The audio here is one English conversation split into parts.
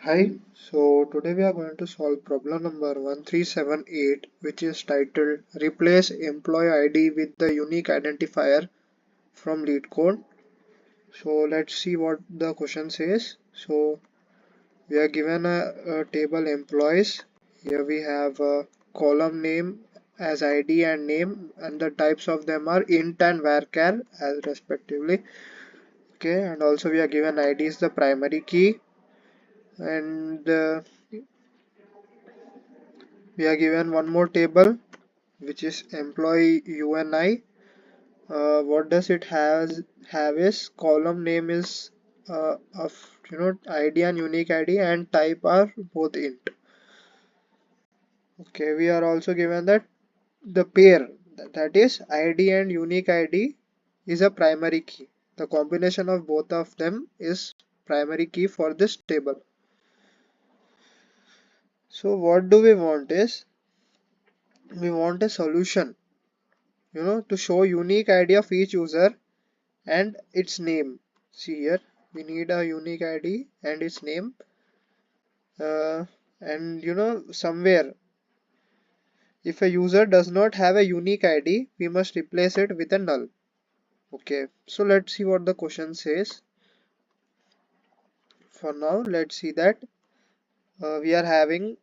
Hi, so today we are going to solve problem number 1378, which is titled Replace employee ID with the unique identifier from Leetcode. So let's see what the question says. So we are given a table employees. Here we have a column name as ID and name, and the types of them are int and varchar as respectively. Okay, and also we are given ID is the primary key, and we are given one more table which is employee UNI. What does it have is column name is of ID and unique ID, and type are both int. Okay, we are also given that the pair, that is ID and unique ID, is a primary key. The combination of both of them is primary key for this table. So what do we want is, we want a solution, to show unique ID of each user and its name. See here, we need a unique ID and its name, and somewhere if a user does not have a unique ID, we must replace it with a null. Okay, so let's see what the question says. For now, let's see that we are having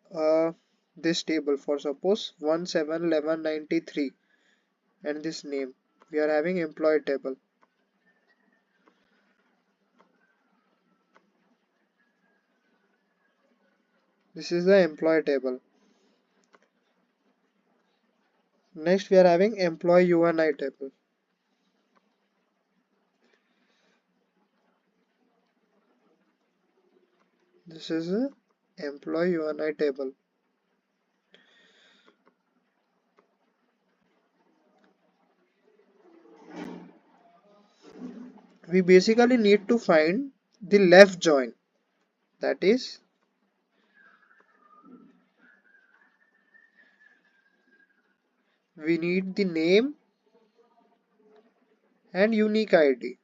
this table for suppose 171193 and this name. We are having employee table. This is the employee table. Next we are having employee UNI table. This is a employee UNI table. We basically need to find the left join, that is we need the name and unique ID.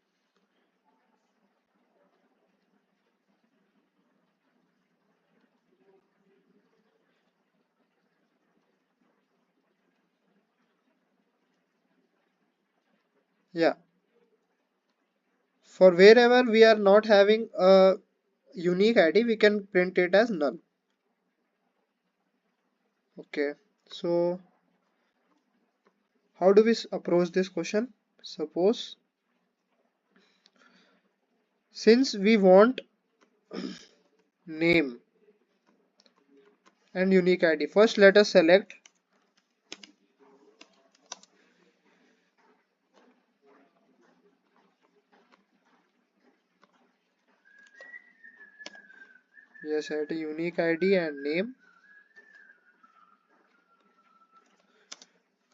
Yeah, for wherever we are not having a unique ID, we can print it as null. Okay, so how do we approach this question? Suppose, since we want name and unique ID, first let us select yes, add a unique ID and name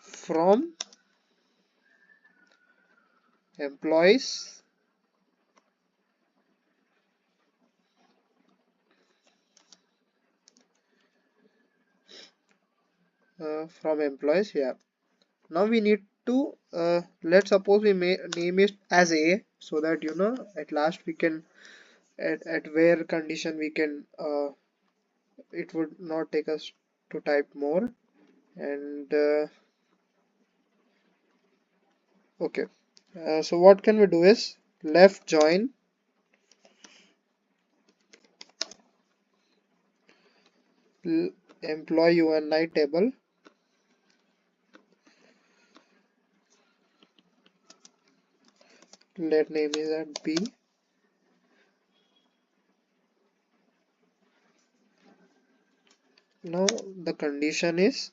from employees yeah. Now we need to let's suppose we may name it as A, so that at last we can at where condition we can it would not take us to type more. And okay, so what can we do is left join employee UNI table, let name is at B. Now the condition is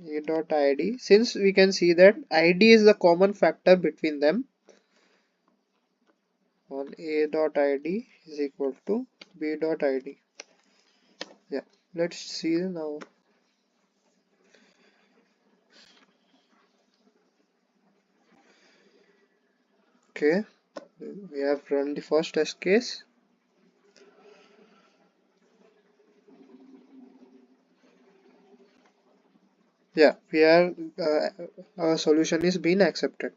a dot id. Since we can see that id is the common factor between them, on a dot id is equal to b dot id. Yeah, let's see now. Okay, we have run the first test case. Yeah, we are our solution is being accepted.